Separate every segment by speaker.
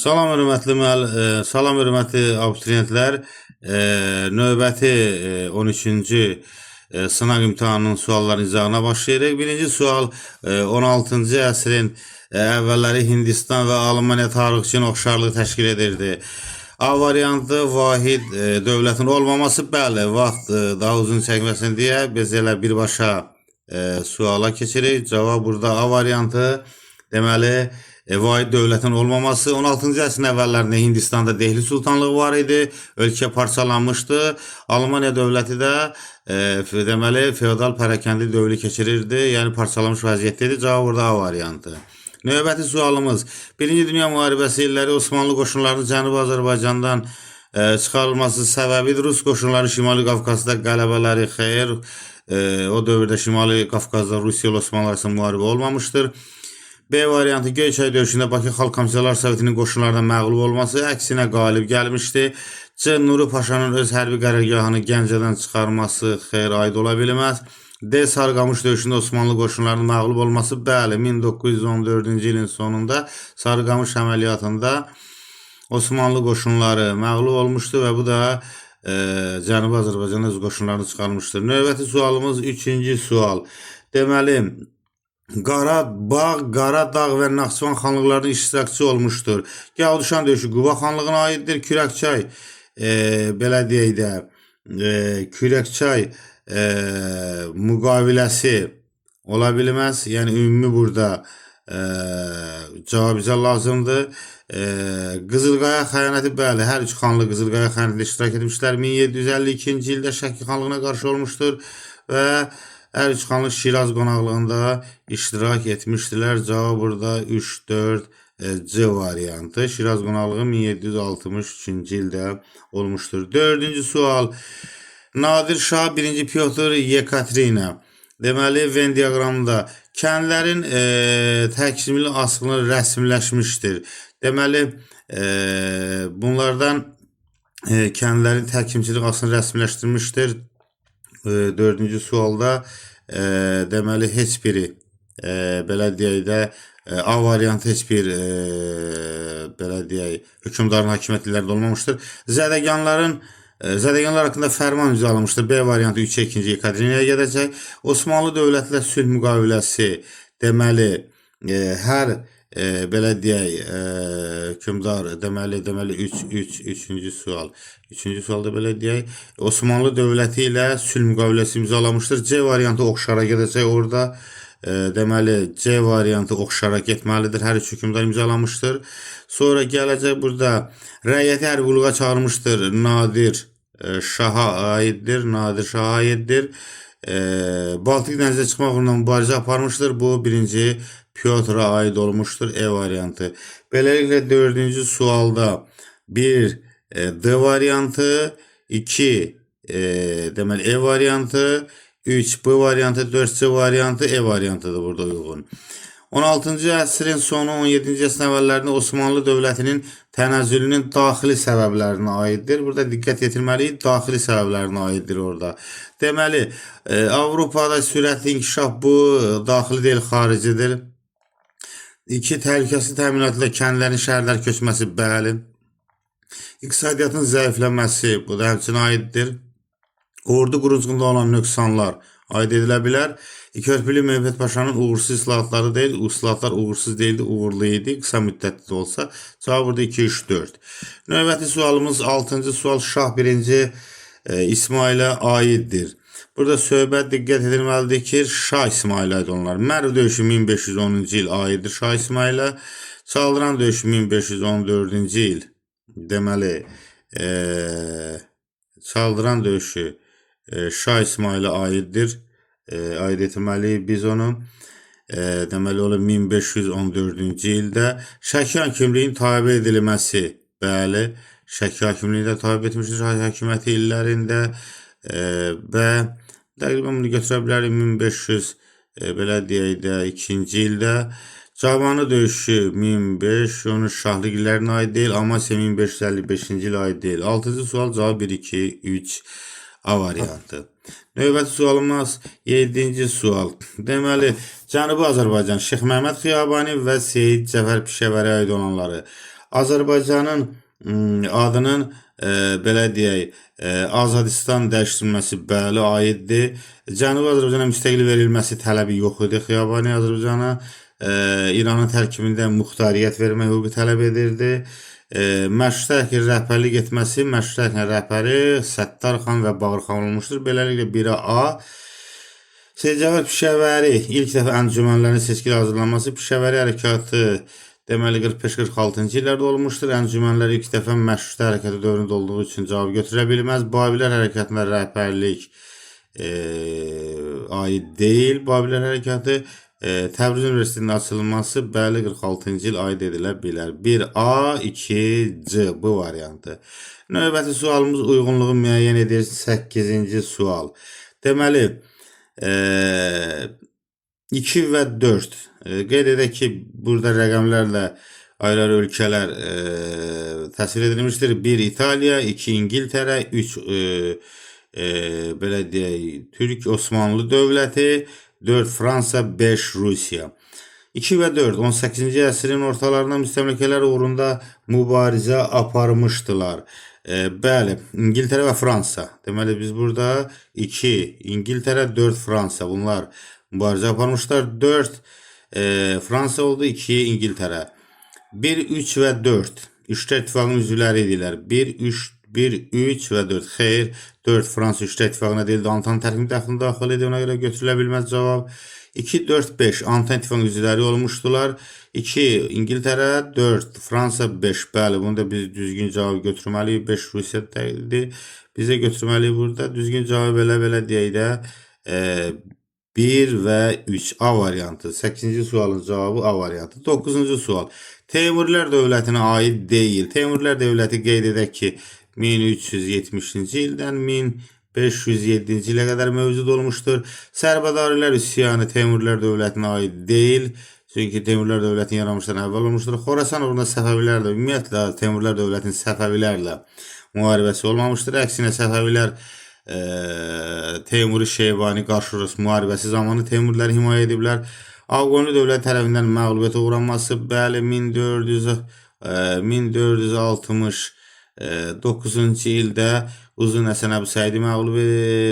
Speaker 1: Salam hörmətli abituriyentlər. Növbəti 13-cü sınaq imtahanının sualların izahına başlayırıq. Birinci sual 16-cı əsrin əvvəlləri Hindistan və Almaniya tarixi üçün oxşarlıq təşkil edirdi. A variantı vahid dövlətin olmaması, bəli, vaxt daha uzun çəkməsin deyə biz elə birbaşa suala keçirik. Cavab burada A variantı. Deməli, vahid dövlətin olmaması. 16-cı əsrin əvvəllərində Hindistanda Dehli sultanlığı var idi. Ölkə parçalanmışdı. Almaniya dövləti də deməli feodal pərakəndli dövrü keçirirdi. Yəni parçalanmış vəziyyətdə idi. Cavab burada A variantı. Növbəti sualımız. Birinci Dünya müharibəsi illəri Osmanlı qoşunlarının Cənubi Azərbaycandan çıxarılması səbəbidir. Rus qoşunları Şimali Qafqazda qələbələri xeyr. O dövrdə Şimali Qafqazda Rusiya ilə Osmanlı arasında müharibə olmamışdır. B variantı Göyçay döyüşündə Bakı Xalq Komissarlar Sovetinin qoşunlarına məğlub olması əksinə qalib gəlmişdi. C. Nuri Paşanın öz hərbi qərargahını Gəncədən çıxarması xeyr, aid ola bilməz. D. Sarıqamış döyüşündə Osmanlı qoşunlarının məğlub olması, bəli, 1914-cü ilin sonunda Sarıqamış əməliyyatında Osmanlı qoşunları məğlub olmuşdu və bu da Cənubi Azərbaycan öz qoşunlarını çıxarmışdır. Növbəti sualımız 3-cü sual. Deməli, Qaradağ və Naxçıvan xanlıqlarının iştirakçı olmuşdur. Gavduşan döyüşü Quba xanlığına aiddir. Kürəkçay, belə deyək də, Kürəkçay müqaviləsi ola bilməz. Yəni ümumi burada cavab bizə lazımdır. Qızılqaya xəyanəti, bəli, hər üç xanlıq Qızılqaya xəyanətində iştirak etmişlər. 1752-ci ildə Şəki xanlığına qarşı olmuşdur və hər üç xanlıq Şiraz qonaqlığında iştirak etmişdilər. Cavab burada 3-4 C variantı. Şiraz qonaqlığı 1763-cü ildə olmuşdur. Dördüncü sual. Nadir Şah 1. Pyotr Yekaterina. Deməli, Venn diaqramında kəndlərin təkmili asılı rəsmiləşmişdir. Deməli, bunlardan kəndlərin təkmilçilik asını rəsmiləşdirmişdir. Dördüncü sualda deməli heç biri belə deyək də A variantı heç bir belə deyək hökmdarın hakimiyyət illərində olmamışdır. Zədəganlar haqqında fərman imzalanmışdır. B variantı 3-2-ci Yekaterinaya gedəcək. Osmanlı dövlətlə sülh müqaviləsi, deməli hər belə deyək hökmdar, deməli 3-cü sual. 3-cü sualda belə deyək, Osmanlı dövləti ilə sülh müqaviləsi imzalamışdır. C variantı oxşara gedəcək orada. Deməli C variantı oxşara getməlidir. Hər üç hökmdar imzalamışdır. Sonra gələcək burada rəiyyəti hərbi qulluğa çağırmışdır. Nadir Şaha aiddir. Baltik dənizə çıxmaq uğrunda mübarizə aparmışdır. Bu 1. Pyotra aid olmuşdur. E variantı. Beləliklə 4-cü sualda 1 D variantı, 2 deməli E variantı, 3 B variantı, 4 C variantı, E variantıdır burada uyğun. 16-cı əsrin sonu 17-ci əsrin əvvəllərində Osmanlı dövlətinin tənəzzülünün daxili səbəblərinə aiddir. Burada diqqət yetirməliyik, daxili səbəblərinə aiddir orada. Deməli, Avropada sürətli inkişaf bu daxili deyil, xaricidir. 2 təhlükəsizlik təminatıyla kəndlərin şəhərlər köçməsi, bəli. İqtisadiyyatın zəifləməsi, bu da həmçinin aiddir. Ordu quruculuğunda olan nöqsanlar aid edilə bilər. Körpülü Mehmet Paşanın uğursuz islahatları deyil, islahatlar uğursuz deyildi, uğurlu idi, qısa müddətli də olsa. Cavab burada 2-3-4. Növbəti sualımız 6-cı sual Şah 1. İsmailə aiddir. Burada söhbət diqqət edilməlidir ki, Şah İsmailə aid onlar. Mərv döyüşü 1510-cu il aiddir Şah İsmailə. Çaldıran döyüşü 1514-cü il. Deməli, Çaldıran döyüşü Şah İsmailə aiddir. Aid etməliyik biz onu. Deməli, o 1514-cü ildə Şəki hakimliyinin tabe edilməsi, bəli, Şəki hakimliyində tabe etmişdir hakimiyyəti illərində və təqribən bunu götürə bilərik 1500 belə deyək də 2-ci ildə. Cavanı döyüşü 1513 şahlıq illərinə aid deyil, Amasya 1555-ci ilə aid deyil. 6-cı sual cavab 1-2-3 A variantı. Növbəti sualımız 7-ci sual. Deməli, Cənubi Azərbaycan Şeyx Məhəmməd Xiyabani və Seyid Cəfər Pişəvəri aid olanları Azərbaycanın adının belə deyək, Azadistan dəyişdirilməsi bəli aiddir. Cənubi Azərbaycana müstəqil verilməsi tələbi yox idi. Xiyabani Azərbaycana İranın tərkibində muxtariyyət vermək hüququ tələb edirdi. Məşrutə rəhbərlik etməsi, məşrutə rəhbəri Səttar xan və Bağır xan olmuşdur. Beləliklə 1-ə A. Secavər Pişəvəri ilk dəfə əncümənlərin seçkili hazırlanması Pişəvəri hərəkatı deməli 45-46-cı illərdə olmuşdur. Əncümənlər ilk dəfə məşrutə hərəkatı dövründə olduğu üçün cavab götürə bilməz. Babillər hərəkatına rəhbərlik aid deyil. Babillər hərəkatı Təbriz Üniversitetinin açılması bəli 46-cı il aid edilə bilər. 1A, 2C bu variantı. Növbəti sualımız uyğunluğu müəyyən edir. 8-ci sual. Deməli 2 və 4 qeyd edək ki, burada rəqəmlərlə ayrı ölkələr təsvir edilmişdir. 1 İtaliya, 2 İngiltərə, 3 belə deyək, Türk Osmanlı dövləti, 4 Fransa, 5 Rusiya. 2 və 4 18-ci əsrin ortalarında müstəmləkələr uğrunda mübarizə aparmışdılar. Bəli, İngiltərə və Fransa. Deməli biz burada 2 İngiltərə, 4 Fransa bunlar mübarizə aparmışlar. 4 Fransa oldu, 2 İngiltərə. 1, 3 və 4 İşlər İttifaqının üzvləri idilər. 1, 3 və 4. Xeyr, 4 Fransa İşlər İttifaqına deyildi. Antan tərkibində daxil edir. Ona görə götürülə bilməz cavab. 2, 4, 5 Antan İttifaqının üzvləri olmuşdular. 2 İngiltərə, 4 Fransa, 5. Bəli, bunu da biz düzgün cavab götürməliyik. 5 Rusiya deyildi. Bizə götürməliyik burada. Düzgün cavab belə deyək də 1 və 3 A variantı. 8-ci sualın cavabı A variantı. 9-cu sual. Teymurilər dövlətinə aid deyil. Teymurilər dövləti qeyd edək ki, 1370-ci ildən 1507-ci ilə qədər mövcud olmuşdur. Sərbədarilər üsyanı Teymurilər dövlətinə aid deyil. Çünki Teymurilər dövlətinin yaranmışdan əvvəl olmuşdur. Xorasan uğrunda Səfəvilərlə, ümumiyyətlə Teymurilər dövlətinin Səfəvilərlə müharibəsi olmamışdır. Əksinə Səfəvilər Teymuri Şeybani qarşıdurması müharibəsi zamanı Teymuriləri himayə ediblər. Ağqoyunlu dövlət tərəfindən məğlubiyyətə uğranması bəli 1469-cu ildə Uzun Həsən Əbu Səidi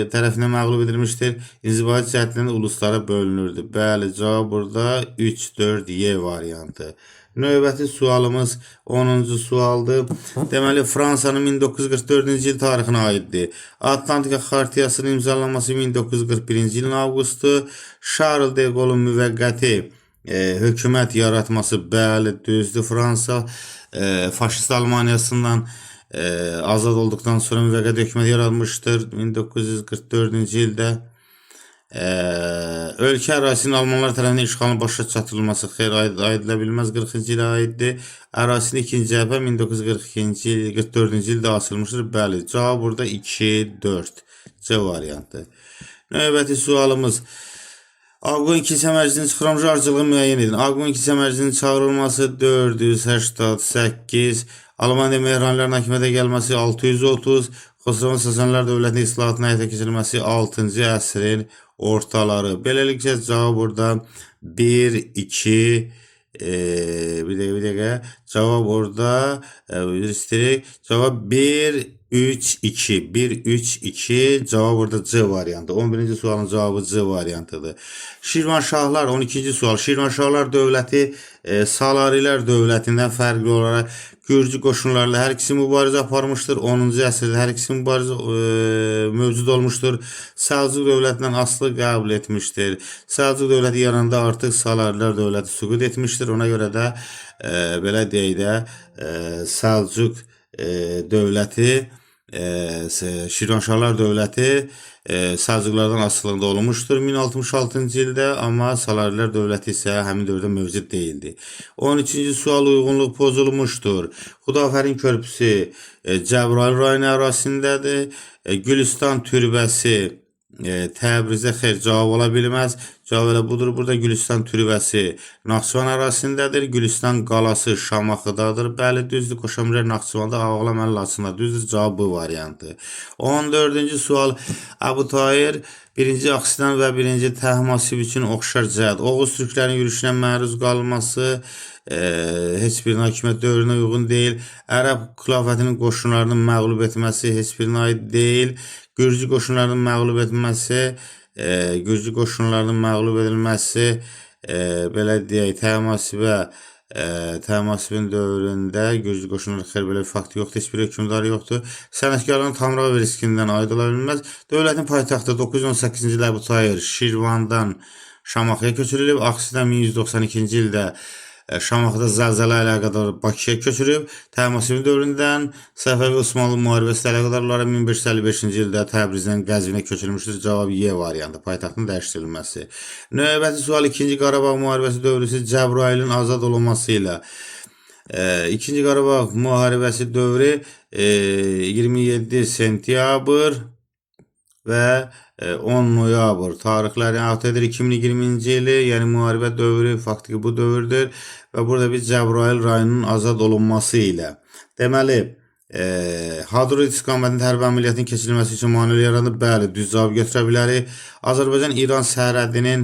Speaker 1: tərəfindən məğlub edilmişdir. İnzibati cəhətdən uluslara bölünürdü. Bəli, cavab burada 3-4-Y variantı. Növbəti sualımız 10-cu sualdır. Deməli, Fransanın 1944-cü il tarixinə aiddir. Atlantika Xartiyasının imzalanması 1941-ci ilin avqustu. Charles de Gaulle'un müvəqqəti hökumət yaratması bəli düzdür. Fransa faşist Almaniyasından azad olduqdan sonra müvəqqəti hökumət yaratmışdır 1944-cü ildə. Ölkə ərazisinin Almanlar tərəfindən işğalın başa çatdırılması xeyr aidilə bilməz 40-cı ilə aiddir. Ərazisinin ikinci cəbhə 1944-cü ildə açılmışdır. Bəli, cavab burada 2-4 C variantı. Növbəti sualımız Ağqoyun kilsə məclisinin çıxıramcılığı müəyyən edin. Ağqoyun kilsə məclisinin çağırılması 488, Almaniya Mehranların hakimiyyətə gəlməsi 630, Xosrovan Sasanlar dövlətinin islahatına həyata keçirilməsi 6-cı əsrin ortaları. Beləliklə cavab burada 1, 2, bir dəqiqə. Cavab orada cavab 1, 3, 2. 1, 3, 2. Cavab burada C variantı. 11-ci sualın cavabı C variantıdır. Şirvanşahlar 12-ci sual. Şirvanşahlar dövləti Salarilər dövlətindən fərqli olaraq Gürcü qoşunlarla hər ikisi mübarizə aparmışdır. 10-cu əsrdə hər ikisi mübarizə mövcud olmuşdur. Səlcuq dövlətindən asılı qəbul etmişdir. Səlcuq dövləti yanında artıq Salarilər dövləti süqut etmişdir. Ona görə də belə deyək də Səlcuq dövləti Şirvanşahlar dövləti Səlcuqlardan asılılığında olmuşdur 1066-cı ildə, amma Salarilər dövləti isə həmin dövrdə mövcud deyildi. 13-cü sual uyğunluq pozulmuşdur. Xudafərin körpüsü Cəbrayıl rayonu ərazisindədir. Gülüstan türbəsi Təbrizdə xeyr cavab ola bilməz. Cavab elə budur. Burada Gülüstan türbəsi Naxçıvan ərazisindədir. Gülüstan qalası Şamaxıdadır. Bəli, düzdür. Qoşamilər Naxçıvanda, Ağlam əllasında düzdür. Cavab bu variantı. 14-cü sual. Əbu Tahir birinci Aksidan və birinci Təhmasib üçün oxşar cəhət. Oğuz türklərin yürüşünə məruz qalması heç birinin hakimiyyət dövrünə uyğun deyil. Ərəb xilafətinin qoşunlarının məğlub etməsi heç birinə aid deyil. Gürcü qoşunlarının məğlub etməsi, Gürcü qoşunlarının məğlub edilməsi, belə deyək, Təhmasibin dövründə Gürcü qoşunları xeyr, belə bir fakt yoxdur, heç bir hökmdarı yoxdur. Sənətkarlığın Tamrağa riskindən aid ola bilməz. Dövlətin paytaxtı 918-ci ildə Əbu Tahir Şirvandan Şamaxıya köçürülüb. Aksidən 1192-ci ildə Şamaxıda zəlzələ əlaqədar Bakıya köçürüb. Təhmasibin dövründən Səfəvi Osmanlı müharibəsi əlaqədarları 1555-ci ildə Təbrizdən Qəzvinə köçürülmüşdür. Cavab Y variantı, paytaxtın dəyişdirilməsi. Növbəti sual 2-ci Qarabağ müharibəsi dövrüsü Cəbrayılın azad olunması ilə. 2-ci Qarabağ müharibəsi dövrü 27 sentyabr və 10 noyabr tarixləri əhatə edir. 2020-ci ili, yəni müharibə dövrü faktiki bu dövrdür və burada biz Cəbrayıl rayonunun azad olunması ilə. Deməli, Hadrut istiqamətində hərbi əməliyyatın keçirilməsi üçün maneələr yaranır. Bəli, düz cavab götürə bilərik. Azərbaycan-İran sərhədinin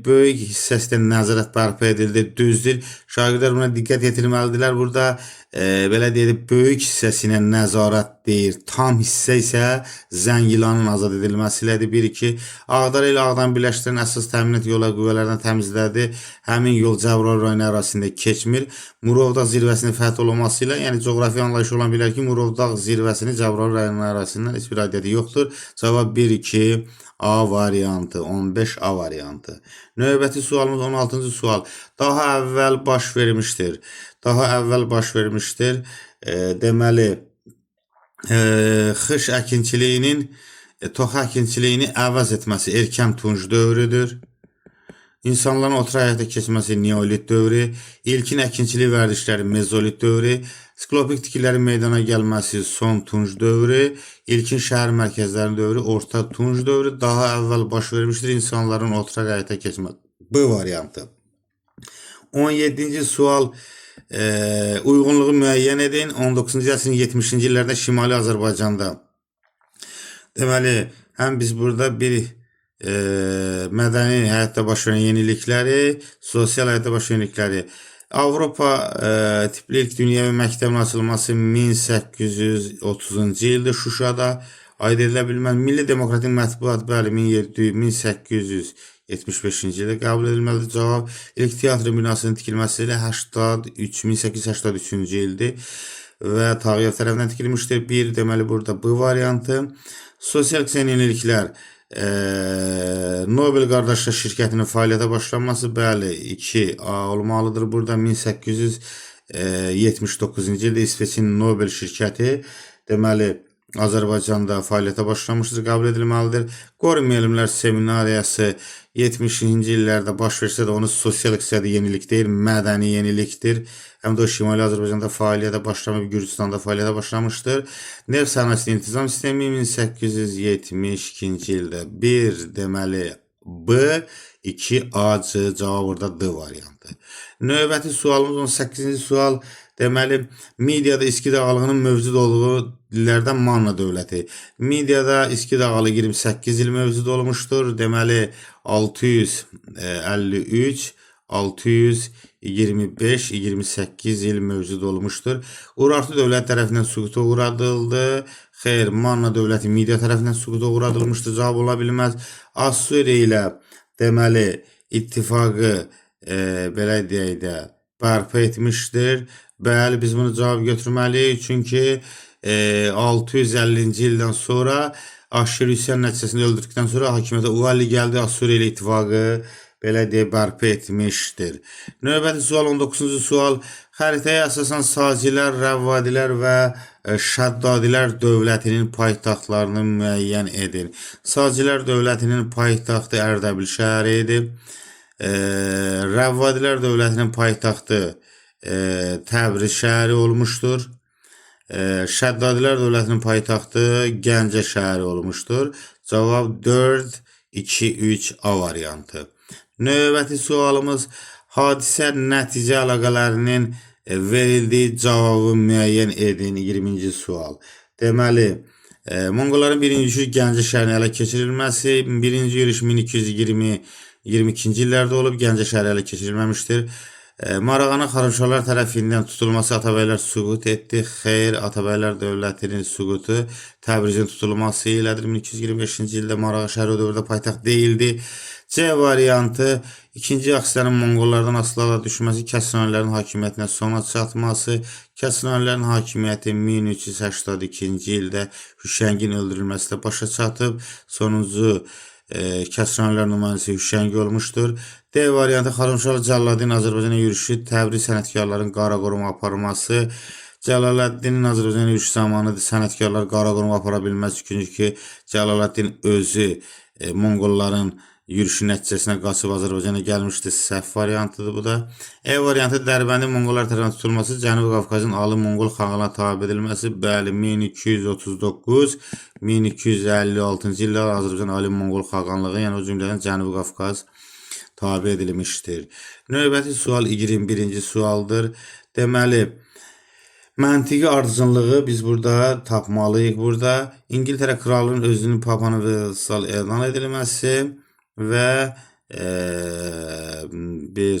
Speaker 1: böyük hissəsində nəzarət bərpa edildi. Düzdür. Şagirdlər buna diqqət yetirməlidirlər. Burada belə deyək, böyük hissəsinə nəzarət deyir. Tam hissə isə Zəngilanın azad edilməsi ilədir. 1-2. Ağdar ilə Ağdam birləşdirən əsas təminat yolu qüvvələrdən təmizlədi. Həmin yol Cəbrayıl rayonu ərazisində keçmir. Murovdağ zirvəsinin fəth olunması ilə, yəni coğrafi anlayışı olan bilər ki, Murovdağ zirvəsini Cəbrayıl rayonu ərazisindən heç bir aidiyyəti yoxdur. Cavab 1-2. A variantı, 15A variantı. Növbəti sualımız 16-cı sual. Daha əvvəl baş vermişdir. Deməli, xış əkinçiliyinin tox əkinçiliyini əvəz etməsi erkən tunc dövrüdür. İnsanların oturaq həyata keçməsi neolit dövrü, ilkin əkinçilik vərdişləri mezolit dövrü, siklopik tikililərin meydana gəlməsi son tunc dövrü, ilkin şəhər mərkəzlərinin dövrü orta tunc dövrü, daha əvvəl baş vermişdir insanların oturaq həyata keçməsi. B variantı. 17-ci sual. Uyğunluğu müəyyən edin. 19-cu əsrin 70-ci illərdə Şimali Azərbaycanda. Deməli, həm biz burada bir mədəni həyatda baş verən yenilikləri, sosial həyatda baş verən yenilikləri. Avropa tipli ilk dünyəvi məktəbin açılması 1830-cu ildə Şuşada aid edilə bilməz. Milli Demokratik Mətbuat, bəli, 1875-ci ildə qəbul edilməlidir. Cavab, ilk teatrın binasının tikilməsi ilə 1883-cü ildir və Tağıyev tərəfindən tikilmişdir. 1, deməli, burada bu variantı. Sosial yeniliklər. Nobel qardaşlar şirkətinin fəaliyyətə başlanması, bəli, 2A olmalıdır. Burada 1879-cu ildə İsveçin Nobel şirkəti, deməli, Azərbaycanda fəaliyyətə başlamışdır, qəbul edilməlidir. Qorum elmlər seminariyası 70-ci illərdə baş versə də onu sosial-iqtisadi yenilik deyil, mədəni yenilikdir. Həm də o Şimali Azərbaycanda fəaliyyətə başlamış, Gürcüstanda fəaliyyətə başlamışdır. Neft sənayesinin intizam sistemi 1872-ci ildə 1, deməli B, 2A, C, cavab burada D variantı. Növbəti sualımız 18-ci sual. Deməli, Midiyada İski dağlığının mövcud olduğu illərdən Manna dövləti. Midiyada İski dağlığı 28 il mövcud olmuşdur. Deməli, 653, 625, 28 il mövcud olmuşdur. Urartu dövlət tərəfindən süquta uğradıldı. Xeyr, Manna dövləti Midiya tərəfindən süquta uğradılmışdır. Cavab ola bilməz. Assuriya ilə, deməli, ittifaqı belə deyək də bərpa etmişdir. Bəli, biz bunu cavab götürməliyik. Çünki 650-ci ildən sonra Aşşur üsyan nəticəsində öldürdükdən sonra hakimiyyətə Uvalli gəldi. Assuriya ilə ittifaqı belə deyək bərpa etmişdir. Növbəti sual 19-cu sual. Xəritəyə əsasən Sacilər, Rəvvadilər və Şəddadilər dövlətinin paytaxtlarını müəyyən edin. Sacilər dövlətinin paytaxtı Ərdəbil şəhəri idi. Rəvvadilər dövlətinin paytaxtı Təbriz şəhəri olmuşdur. Şəddadilər dövlətinin paytaxtı Gəncə şəhəri olmuşdur. Cavab 4, 2, 3 A variantı. Növbəti sualımız hadisə nəticə əlaqələrinin verildiyi cavabı müəyyən edin. 20-ci sual. Deməli, Monqolların birinci yürüşü Gəncə şəhərini ələ keçirilməsi, birinci yürüş 1220-22-ci illərdə olub, Gəncə şəhəri ələ keçirilməmişdir. Marağanın Xaruşalar tərəfindən tutulması Atabəylər süqut etdi. Xeyr, Atabəylər dövlətinin süqutu Təbrizin tutulması ilədir. 1225-ci ildə Marağa şəhəri o dövrdə paytaxt deyildi. C variantı, ikinci Axisərin Monqollardan asılı düşməsi, Kəsranlilərin hakimiyyətinə sona çatması, Kəsranlilərin hakimiyyəti 1382-ci ildə Hüşəngin öldürülməsində başa çatıb, sonuncu Kəsranlilər nümayəndəsi Hüşəngi olmuşdur. D variantı, Xaruşalı Cəlladin Azərbaycana yürüşü, Təbriz sənətkarların qara qoruma aparması, Cəlaləddinin Azərbaycana yürüşü zamanı sənətkarlar qara qoruma apara bilməz. Çünki Cəlaləddin özü Monqolların yürüşü nəticəsinə qaçıb Azərbaycana gəlmişdi. Səhv variantıdır bu da. E variantı, Dərbəndin Monqollar tərəfindən tutulması, Cənubi Qafqazın Ali Monqol xanlığına tabe edilməsi. Bəli, 1239-1256-cı illər Azərbaycan Ali Monqol xanlığı, yəni o cümlədən Cənubi Qafqaz tabe edilmişdir. Növbəti sual 21-ci sualdır. Deməli, məntiqi ardıcınlığı biz burada tapmalıyıq. Burada İngiltərə kralının özünün papanı və elan edilməsi və bir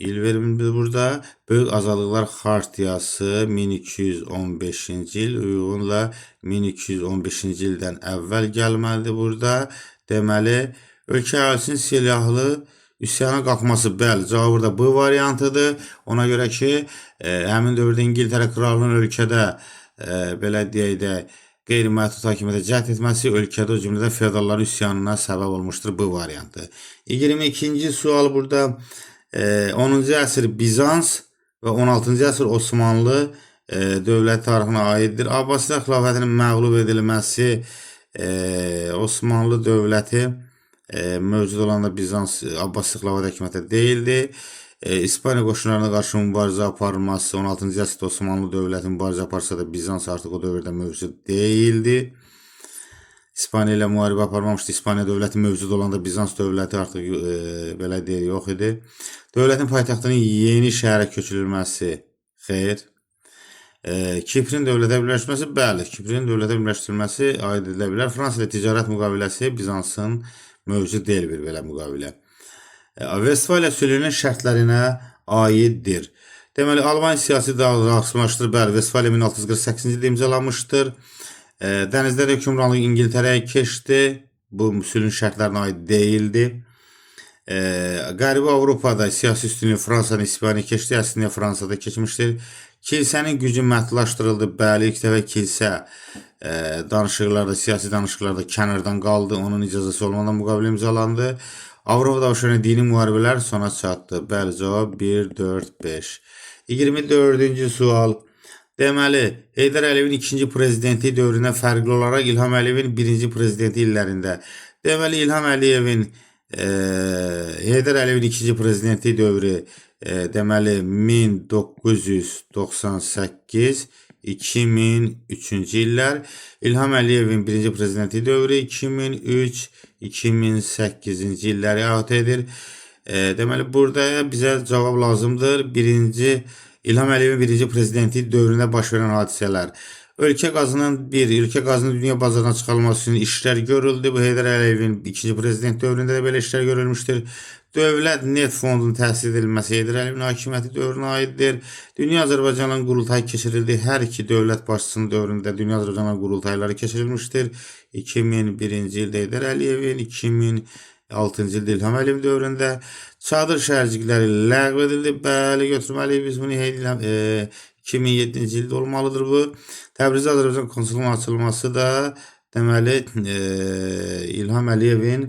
Speaker 1: il verilmişdir burada. Böyük Azadlıqlar Xartiyası 1215-ci il uyğunla 1215-ci ildən əvvəl gəlməlidir burada. Deməli, ölkə əhalinin silahlı üsyana qalxması, bəli, cavab burada bu variantıdır. Ona görə ki, həmin dövrdə İngiltərə kralının ölkədə belə deyək də qeyri-məhdud hakimiyyətə cəhd etməsi ölkədə o cümlədən feodalların üsyanına səbəb olmuşdur, bu variantı. 22-ci sual burada 10-cu əsr Bizans və 16-cı əsr Osmanlı dövlət tarixinə aiddir. Abbasilər xilafətinin məğlub edilməsi, Osmanlı dövləti mövcud olan da Bizans Abbasi xilafət hakimiyyəti deyildi. İspaniya qoşunlarına qarşı mübarizə aparılması, 16-cı əsrdə Osmanlı dövləti mübarizə aparsa da Bizans artıq o dövrdə mövcud deyildi. İspaniya ilə müharibə aparmamışdı. İspaniya dövləti mövcud olanda Bizans dövləti artıq belə deyək yox idi. Dövlətin paytaxtının yeni şəhərə köçürülməsi, xeyr. Kiprin dövlətə birləşməsi, bəli, Kiprin dövlətə birləşdirilməsi aid edilə bilər. Fransa ilə ticarət müqaviləsi Bizansın mövcud deyil bir belə müqavilə. Vestfaliya sülhünün şərtlərinə aiddir. Deməli, Albaniya siyasi dağılışmışdır. Bəli, Vestfaliya 1648-ci ildə imzalanmışdır. Dənizlər hökmranlığı İngiltərəyə keçdi. Bu sülhün şərtlərinə aid deyildi. Qərbi Avropada siyasi üstünlük Fransanın İspaniya keçdi. Əslində Fransada keçmişdir. Kilsənin gücü məhdudlaşdırıldı. Bəli, ilk dəfə kilsə danışıqlarda, siyasi danışıqlarda kənardan qaldı. Onun icazəsi olmadan müqavilə imzalandı. Avropada başlayan dini müharibələr sona çatdı. Bəli, cavab 1, 4, 5. 24-cü sual. Deməli, Heydər Əliyevin ikinci prezidenti dövrünə fərqli olaraq İlham Əliyevin birinci prezidenti illərində. Deməli, İlham Əliyevin Heydər Əliyevin ikinci prezidenti dövrü deməli 1998-2003-cü illər. İlham Əliyevin birinci prezidenti dövrü 2003-2008-ci illəri əhatə edir. Deməli, burada bizə cavab lazımdır. İlham Əliyevin birinci prezidenti dövründə baş verən hadisələr. Ölkə qazının dünya bazarına çıxarılması üçün işlər görüldü. Bu Heydər Əliyevin ikinci prezident dövründə də belə işlər görülmüşdür. Dövlət neft fondunun təsis edilməsi Heydər Əliyevin hakimiyyəti dövrünə aiddir. Dünya Azərbaycanın qurultayı keçirildi. Hər iki dövlət başçısının dövründə Dünya Azərbaycanın qurultayları keçirilmişdir. 2001-ci ildə Heydər Əliyevin, 2006-cı ildə İlham Əliyevin dövründə çadır şəhərcikləri ləğv edildi. Bəli, götürməliyik biz bunu 2007-ci ildə olmalıdır bu. Təbrizdə Azərbaycan konsulluğunun açılması da deməli İlham Əliyevin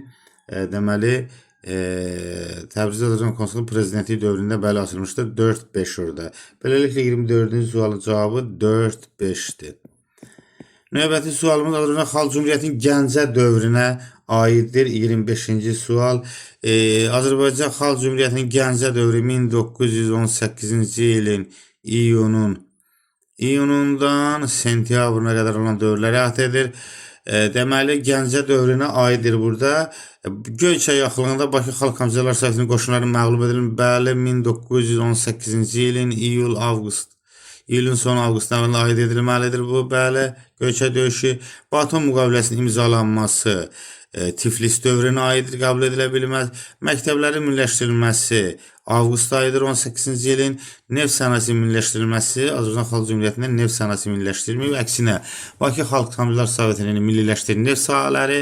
Speaker 1: deməli Təbrizdə Azərbaycan konsulluğu prezidenti dövründə bəli açılmışdır. 4-5 orada. Beləliklə 24-cü sualın cavabı 4-5-dir. Növbəti sualımız Azərbaycan Xalq Cümhuriyyətinin Gəncə dövrünə aiddir. 25-ci sual. Azərbaycan Xalq Cümhuriyyətinin Gəncə dövrü 1918-ci ilin iyunundan sentyabrına qədər olan dövrləri əhatə edir. deməli Gəncə dövrünə aiddir burada. Göyçay yaxınlığında Bakı Xalq Komissarlar Sovetinin qoşunları məğlub edilib. Bəli, 1918-ci ilin iyulun sonu avqust əvvəlində aid edilməlidir bu. Bəli, Göyçay döyüşü, Batum müqaviləsinin imzalanması Tiflis dövrünə aiddir, qəbul edilə bilməz. Məktəblərin milliləşdirilməsi avqust ayıdır 18-ci ilin. Neft sənayesinin milliləşdirilməsi Azərbaycan Xalq Cümhuriyyətində neft sənayesini milliləşdirməyib. Əksinə, Bakı Xalq Komissarlar Sovetinin milliləşdirilən neft sahələri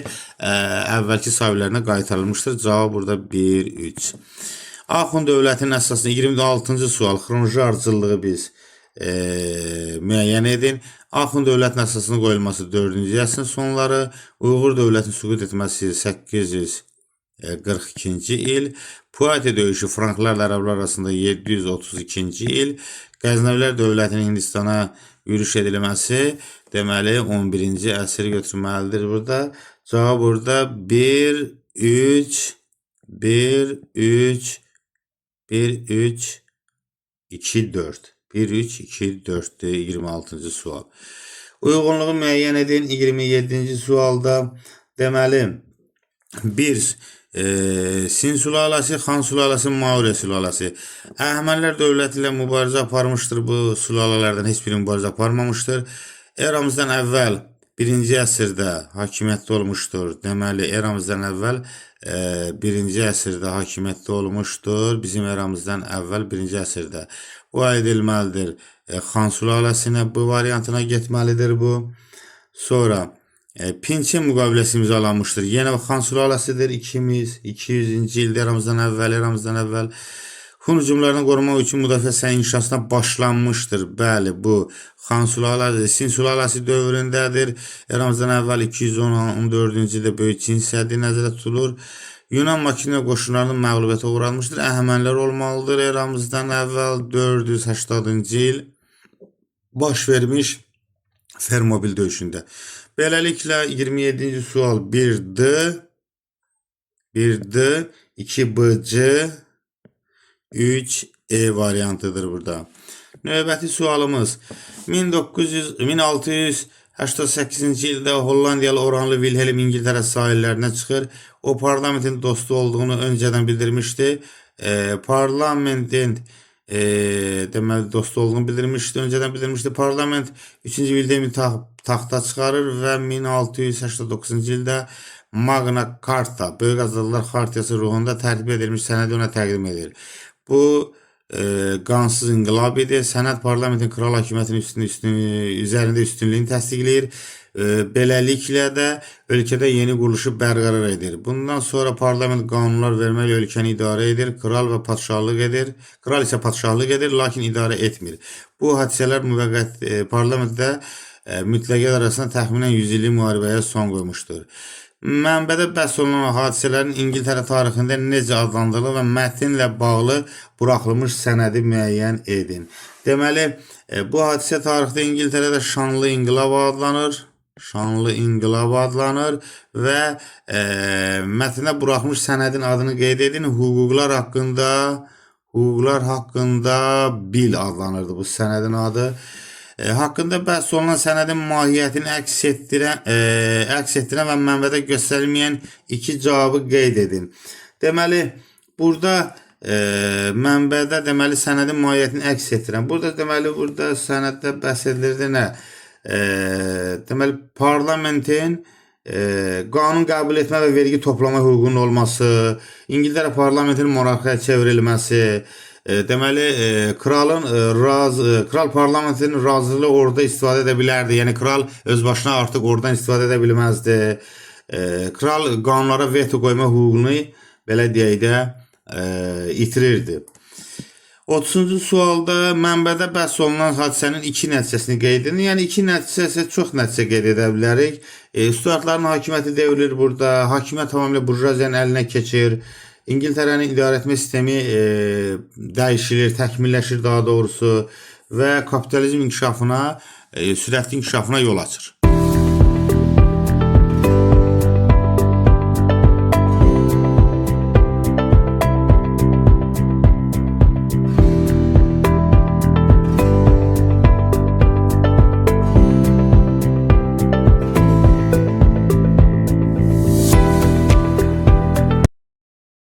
Speaker 1: əvvəlki sahiblərinə qaytarılmışdır. Cavab burada 1-3. Axund dövlətinin əsasını 26-cı sual xronoloji ardıcıllığı biz müəyyən edin. Axund dövlətin əsasının qoyulması 4-cü əsrin sonları, Uyğur dövlətinin süqut etməsi 842-ci il, Puati döyüşü Franklarla ərəblər arasında 732-ci il, Qəznəvilər dövlətinin Hindistana yürüş edilməsi deməli 11-ci əsri götürməlidir burada. Cavab burada 1-3 2-4. 1-3-2-4'dür 26-cı sual. Uyğunluğu müəyyən edin 27-ci sualda. Deməli, 1. Sin sülaləsi, Xan sülaləsi, Maurya sülaləsi. Əhəmənilər dövləti ilə mübarizə aparmışdır. Bu sülalələrdən heç biri mübarizə aparmamışdır. Eramızdan əvvəl 1-ci əsrdə hakimiyyətdə olmuşdur. Deməli, eramızdan əvvəl 1-ci əsrdə hakimiyyətdə olmuşdur. Bizim eramızdan əvvəl 1-ci əsrdə. Bu aid edilməlidir. Xan sülaləsinə bu variantına getməlidir bu. Sonra Pinçin müqaviləsi imzalanmışdır. Yenə Xan sülaləsidir. 200-cü ildə eramızdan əvvəl. Hun hücumlarını qorumaq üçün müdafiə sənaye inşasına başlanmışdır. Bəli, bu Xan sülaləsi, Sin sülaləsi dövründədir. Eramızdan əvvəl 214-cü ildə Böyük Çin səddi nəzərdə tutulur. Yunan Makedoniya qoşunlarının məğlubiyyətə uğranmışdır. Əhəmənlər olmalıdır. Eramızdan əvvəl 480-cı il baş vermiş Fermobil döyüşündə. Beləliklə 27-ci sual 1D, 2BC, 3E variantıdır burada. Növbəti sualımız 1688-ci ildə Hollandiyalı Oranlı Wilhelm İngiltərə sahillərinə çıxır. O parlamentin dostu olduğunu öncədən bildirmişdi. Parlamentin deməli dostu olduğunu bildirmişdi, öncədən bildirmişdi. Parlament 3-cü Wilhelmi taxta çıxarır və 1689-cu ildə Magna Carta, Böyük Azadlıqlar Xartiyası ruhunda tərtib edilmiş sənədi ona təqdim edir. Bu qansız inqilab idi. Sənəd parlamentin kral hakimiyyətinin üzərində üstünlüyünü təsdiqləyir. Beləliklə də ölkədə yeni quruluşu bərqərar edir. Bundan sonra parlament qanunlar verməklə ölkəni idarə edir. Kral isə padşahlıq edir, lakin idarə etmir. Bu hadisələr parlamentdə mütləqiyyət arasında təxminən 100 illik müharibəyə son qoymuşdur. Mənbədə bəhs olunan hadisələrin İngiltərə tarixində necə adlandırılır və mətnlə bağlı buraxılmış sənədi müəyyən edin. Deməli, bu hadisə tarixdə İngiltərədə şanlı inqilab adlanır və mətnə buraxılmış sənədin adını qeyd edin. Hüquqlar haqqında bil adlanırdı bu sənədin adı. Haqqında bəhs olunan sənədin mahiyyətini əks etdirən və mənbədə göstərilməyən 2 cavabı qeyd edin. Deməli, burada mənbədə deməli sənədin mahiyyətini əks etdirən. Burada sənəddə bəhs edilirdi nə? Deməli, parlamentin qanun qəbul etmə və vergi toplama hüququnun olması, İngiltərə parlamentinin monarxiyaya çevrilməsi, deməli, kral parlamentin razılığı orada istifadə edə bilərdi. Yəni, kral öz başına artıq oradan istifadə edə bilməzdi. Kral qanunlara veto qoyma hüququnu, belə deyək də, itirirdi. 30-cu sualda mənbədə bəhs olunan hadisənin 2 nəticəsini qeyd edin. Yəni, 2 nəticə isə çox nəticə qeyd edə bilərik. Stuartların hakimiyyəti devrilir burada. Hakimiyyət tamamilə burjuaziyanın əlinə keçir. İngiltərənin idarə etmə sistemi dəyişilir, təkmilləşir daha doğrusu və kapitalizm inkişafına, sürətli inkişafına yol açır.